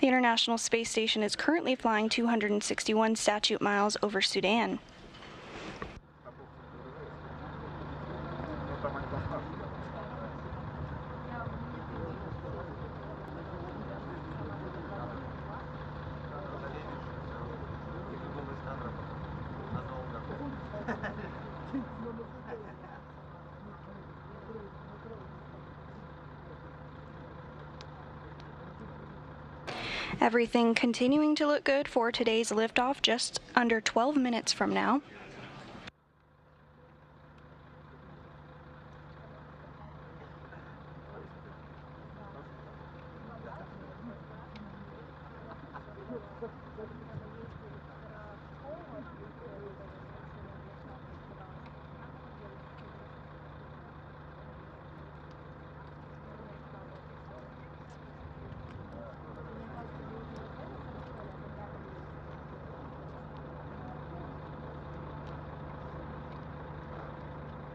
The International Space Station is currently flying 261 statute miles over Sudan. Everything continuing to look good for today's liftoff just under 12 minutes from now.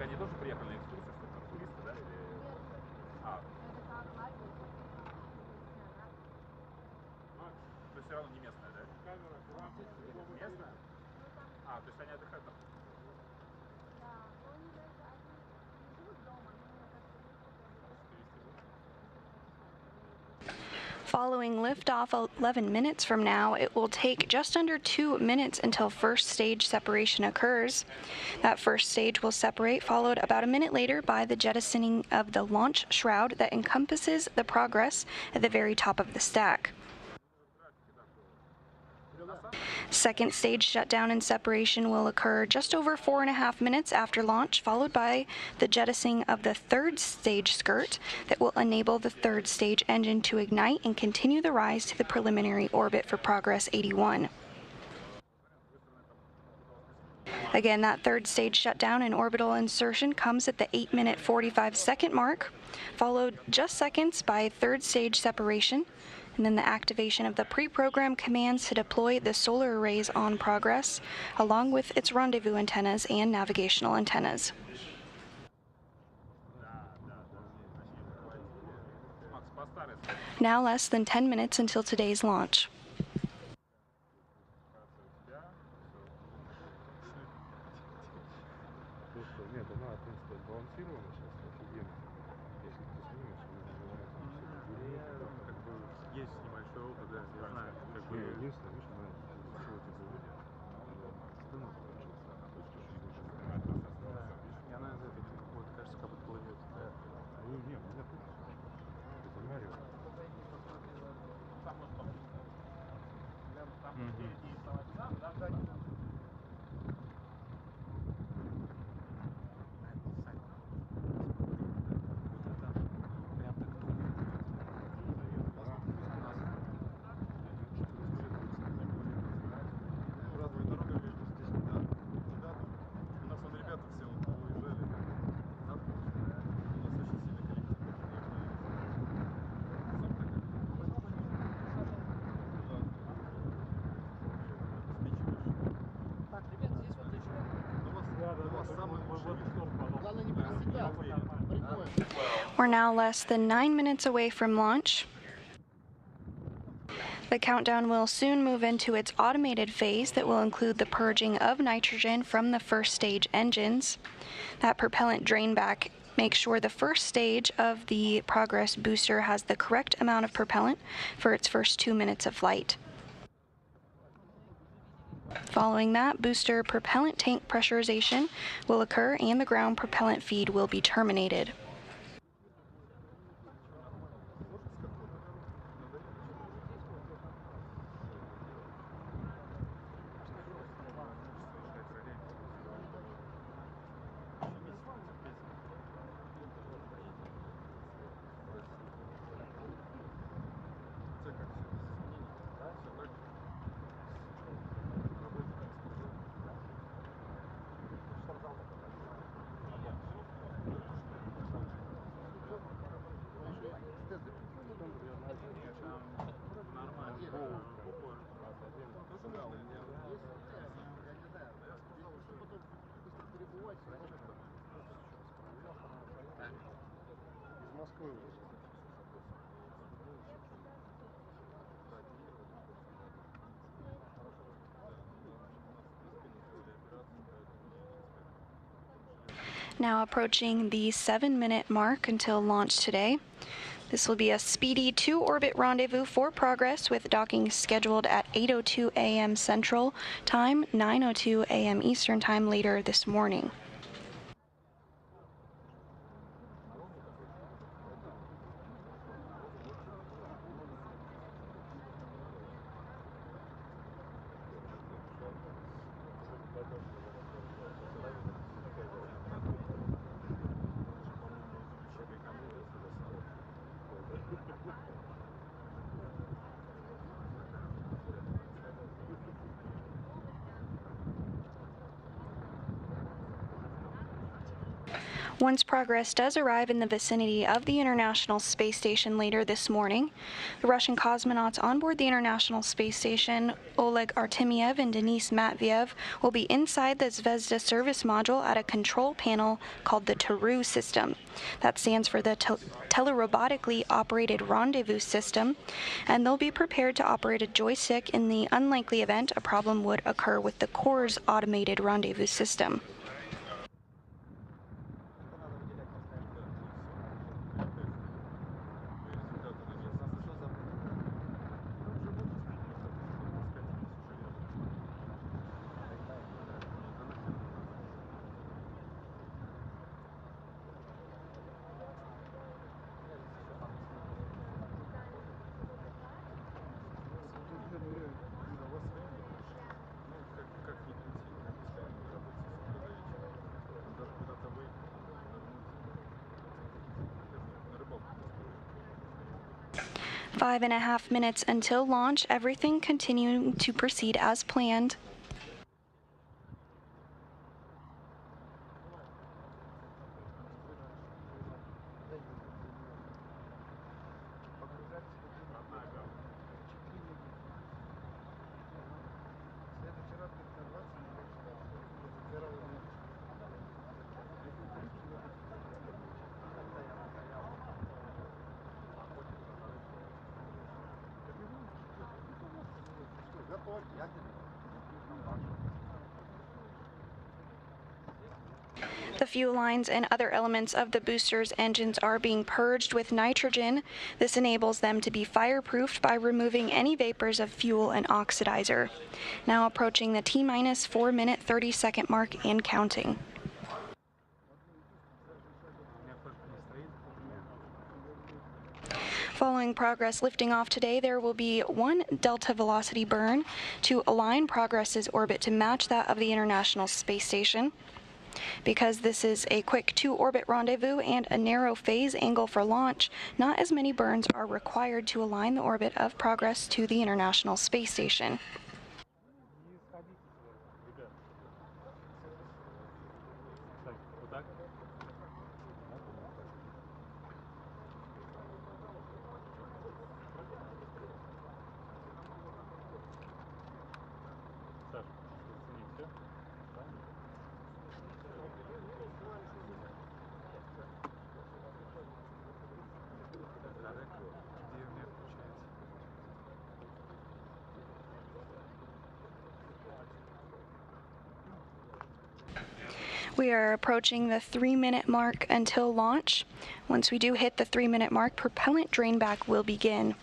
Они тоже приехали на экскурсию, что там туристы, да, или... Ну, то есть все равно не местная, да? Местная? То есть они отдыхают там? Following liftoff 11 minutes from now, it will take just under 2 minutes until first stage separation occurs. That first stage will separate, followed about a minute later by the jettisoning of the launch shroud that encompasses the Progress at the very top of the stack. Second stage shutdown and separation will occur just over 4.5 minutes after launch, followed by the jettisoning of the third stage skirt that will enable the third stage engine to ignite and continue the rise to the preliminary orbit for Progress 81. Again, that third stage shutdown and orbital insertion comes at the 8-minute 45-second mark, followed just seconds by third stage separation, and then the activation of the pre-programmed commands to deploy the solar arrays on Progress, along with its rendezvous antennas and navigational antennas. Now less than 10 minutes until today's launch. We're now less than 9 minutes away from launch. The countdown will soon move into its automated phase that will include the purging of nitrogen from the first stage engines. That propellant drain back makes sure the first stage of the Progress booster has the correct amount of propellant for its first 2 minutes of flight. Following that, booster propellant tank pressurization will occur and the ground propellant feed will be terminated. Now approaching the 7-minute mark until launch today. This will be a speedy 2-orbit rendezvous for Progress, with docking scheduled at 8:02 a.m. Central Time, 9:02 a.m. Eastern Time later this morning. Once Progress does arrive in the vicinity of the International Space Station later this morning, the Russian cosmonauts on board the International Space Station, Oleg Artemyev and Denis Matviev, will be inside the Zvezda service module at a control panel called the TERU system. That stands for the Telerobotically Operated Rendezvous System, and they'll be prepared to operate a joystick in the unlikely event a problem would occur with the core's automated rendezvous system. Five and a half minutes until launch, everything continuing to proceed as planned. The fuel lines and other elements of the booster's engines are being purged with nitrogen. This enables them to be fireproofed by removing any vapors of fuel and oxidizer. Now approaching the T-minus 4-minute 30-second mark and counting. Following Progress lifting off today, there will be one delta velocity burn to align Progress's orbit to match that of the International Space Station. Because this is a quick 2-orbit rendezvous and a narrow phase angle for launch, not as many burns are required to align the orbit of Progress to the International Space Station. We are approaching the 3-minute mark until launch. Once we do hit the 3-minute mark, propellant drain back will begin.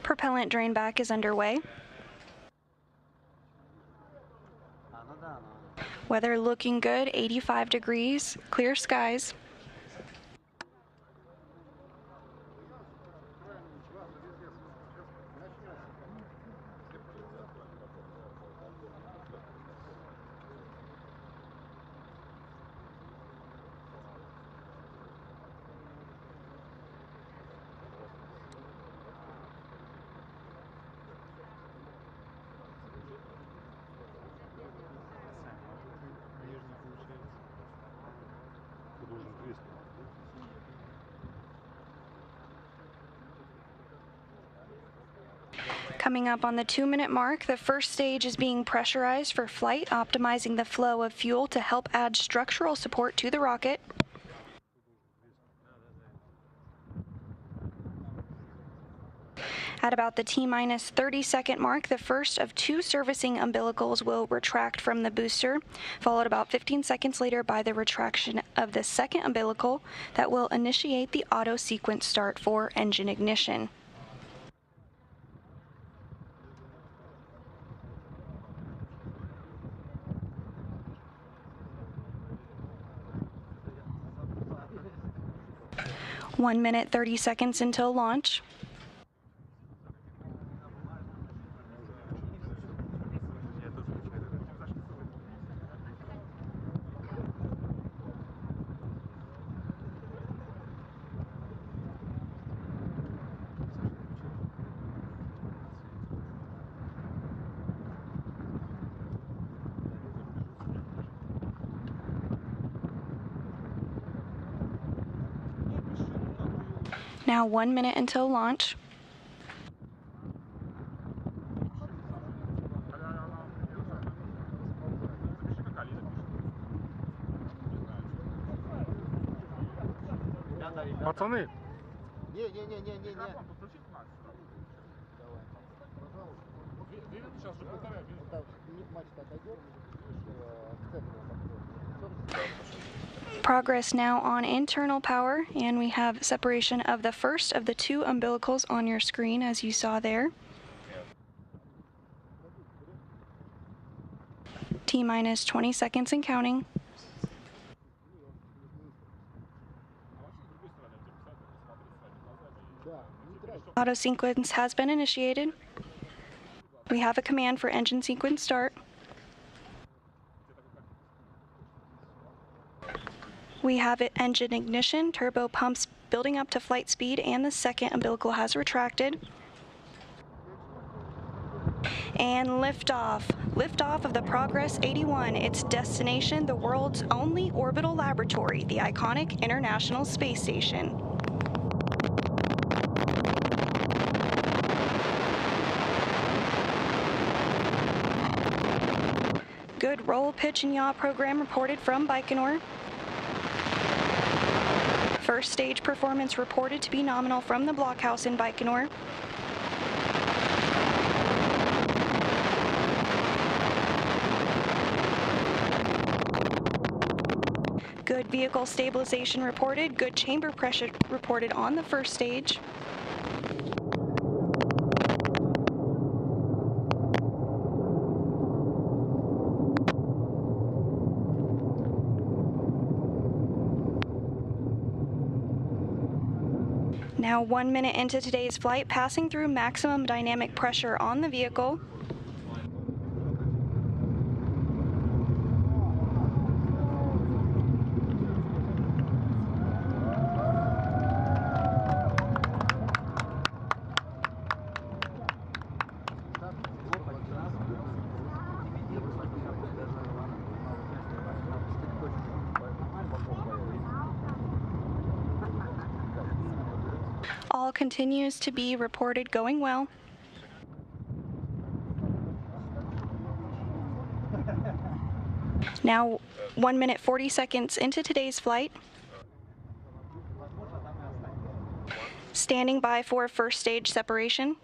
Propellant drain back is underway. Weather looking good, 85 degrees, clear skies. Coming up on the 2-minute mark, the first stage is being pressurized for flight, optimizing the flow of fuel to help add structural support to the rocket. At about the T-minus 30-second mark, the first of 2 servicing umbilicals will retract from the booster, followed about 15 seconds later by the retraction of the second umbilical that will initiate the auto sequence start for engine ignition. One minute, 30 seconds until launch. Now 1 minute until launch. Пацаны! Не. Сейчас же полтора. Мачта отойдет, Progress now on internal power, and we have separation of the first of the 2 umbilicals on your screen, as you saw there. T-minus 20 seconds and counting. Auto sequence has been initiated. We have a command for engine sequence start. We have it engine ignition, turbo pumps building up to flight speed, and the second umbilical has retracted. And liftoff. Liftoff of the Progress 81, its destination, the world's only orbital laboratory, the iconic International Space Station. Good roll, pitch, and yaw program reported from Bajkonur. First stage performance reported to be nominal from the blockhouse in Bajkonur. Good vehicle stabilization reported. Good chamber pressure reported on the first stage. Now 1 minute into today's flight, passing through maximum dynamic pressure on the vehicle. All continues to be reported going well. Now 1 minute 40 seconds into today's flight. Standing by for first stage separation.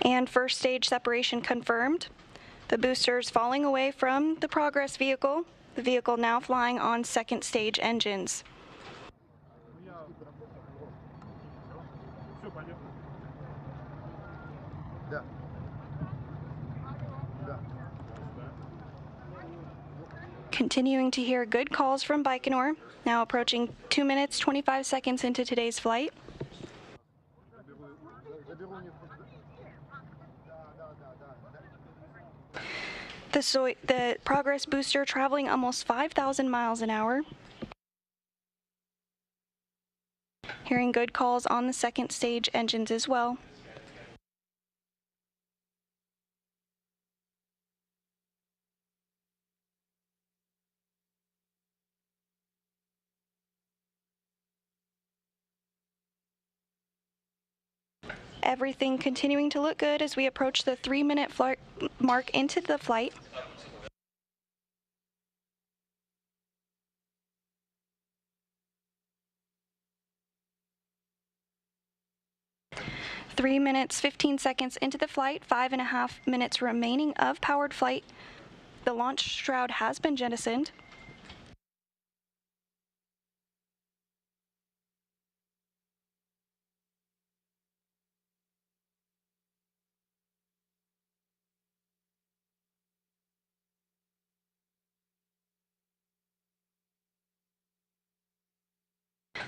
And first stage separation confirmed. The boosters falling away from the Progress vehicle. The vehicle now flying on second stage engines. Continuing to hear good calls from Bajkonur. Now approaching 2 minutes, 25 seconds into today's flight. The Progress booster traveling almost 5,000 miles an hour. Hearing good calls on the second stage engines as well. Everything continuing to look good as we approach the 3-minute mark into the flight. Three minutes, 15 seconds into the flight, 5.5 minutes remaining of powered flight. The launch shroud has been jettisoned.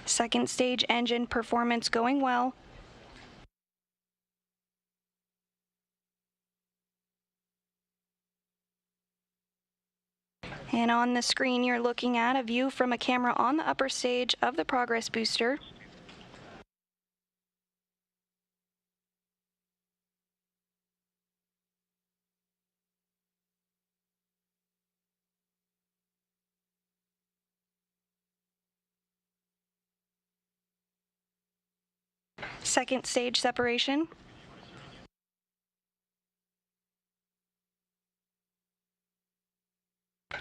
Second stage engine performance going well. And on the screen, you're looking at a view from a camera on the upper stage of the Progress booster. Second stage separation.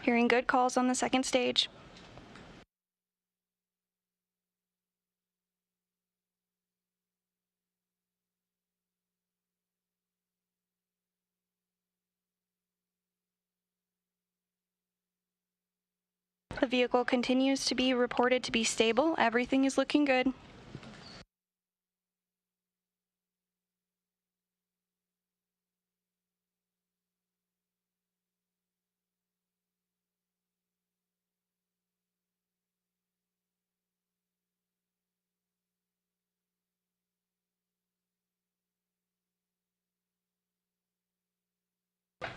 Hearing good calls on the second stage. The vehicle continues to be reported to be stable. Everything is looking good.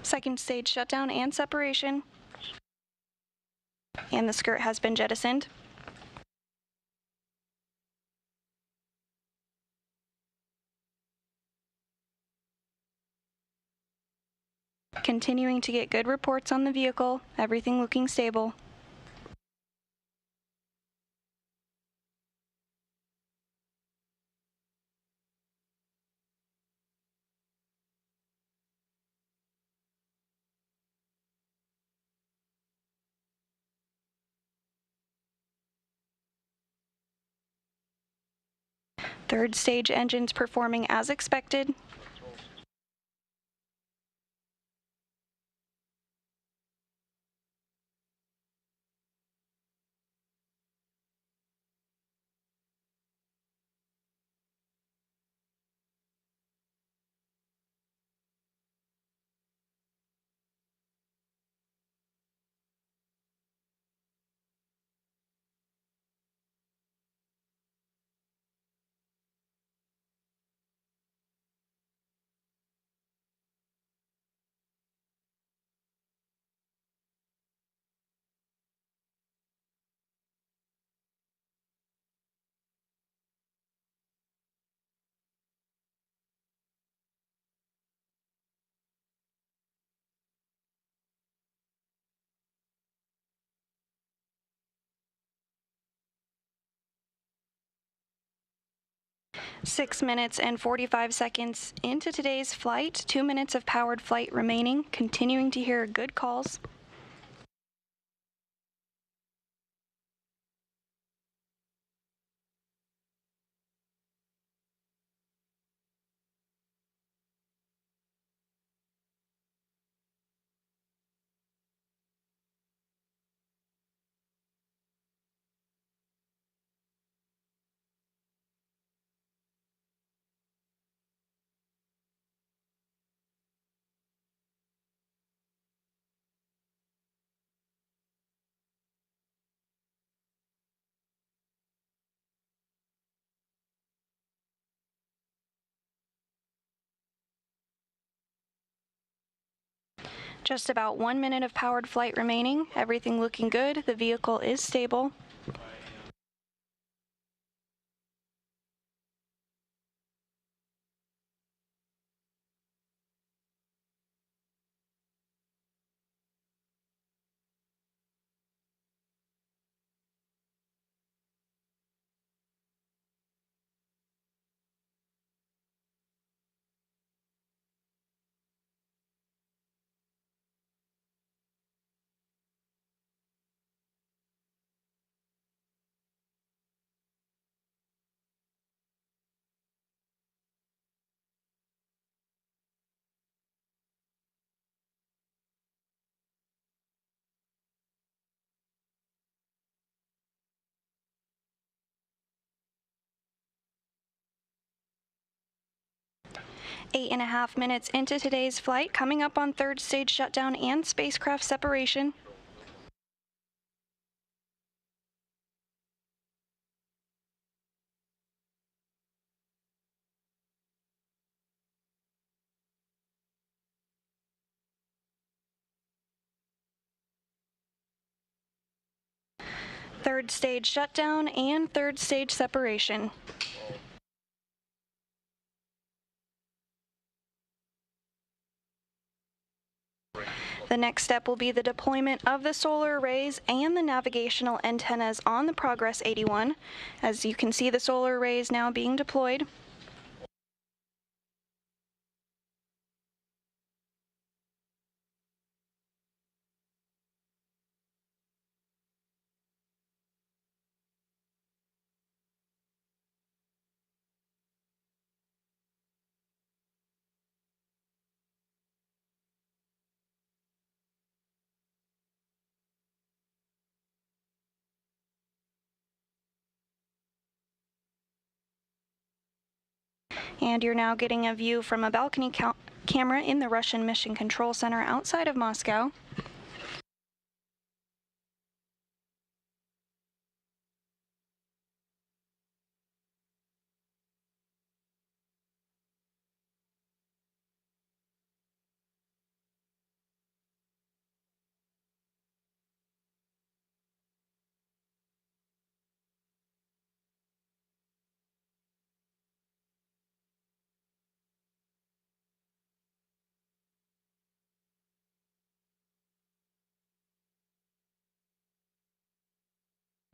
Second stage shutdown and separation. And the skirt has been jettisoned. Continuing to get good reports on the vehicle, everything looking stable. Third stage engines performing as expected. Six minutes and 45 seconds into today's flight, 2 minutes of powered flight remaining, continuing to hear good calls. Just about 1 minute of powered flight remaining, everything looking good, the vehicle is stable. 8.5 minutes into today's flight, coming up on third stage shutdown and spacecraft separation. Third stage shutdown and third stage separation. The next step will be the deployment of the solar arrays and the navigational antennas on the Progress 81. As you can see, the solar arrays now being deployed. And you're now getting a view from a balcony camera in the Russian Mission Control Center outside of Moscow.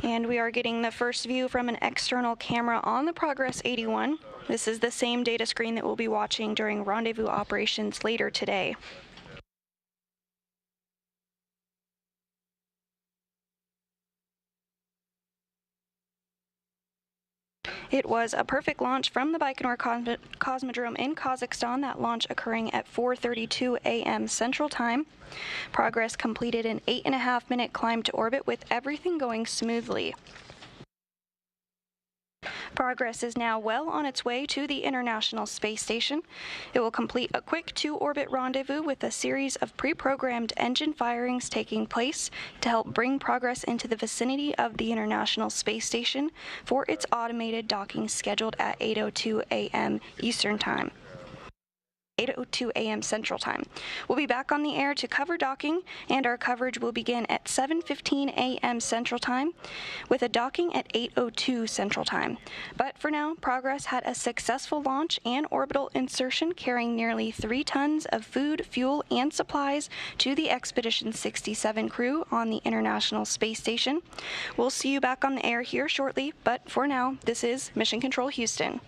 And we are getting the first view from an external camera on the Progress 81. This is the same data screen that we'll be watching during rendezvous operations later today. It was a perfect launch from the Bajkonur Cosmodrome in Kazakhstan, that launch occurring at 4:32 a.m. Central Time. Progress completed an 8.5-minute climb to orbit with everything going smoothly. Progress is now well on its way to the International Space Station. It will complete a quick 2-orbit rendezvous with a series of pre-programmed engine firings taking place to help bring Progress into the vicinity of the International Space Station for its automated docking scheduled at 8:02 a.m. Eastern Time. 8:02 a.m. Central Time. We'll be back on the air to cover docking, and our coverage will begin at 7:15 a.m. Central Time, with a docking at 8:02 Central Time. But for now, Progress had a successful launch and orbital insertion carrying nearly 3 tons of food, fuel, and supplies to the Expedition 67 crew on the International Space Station. We'll see you back on the air here shortly, but for now, this is Mission Control Houston.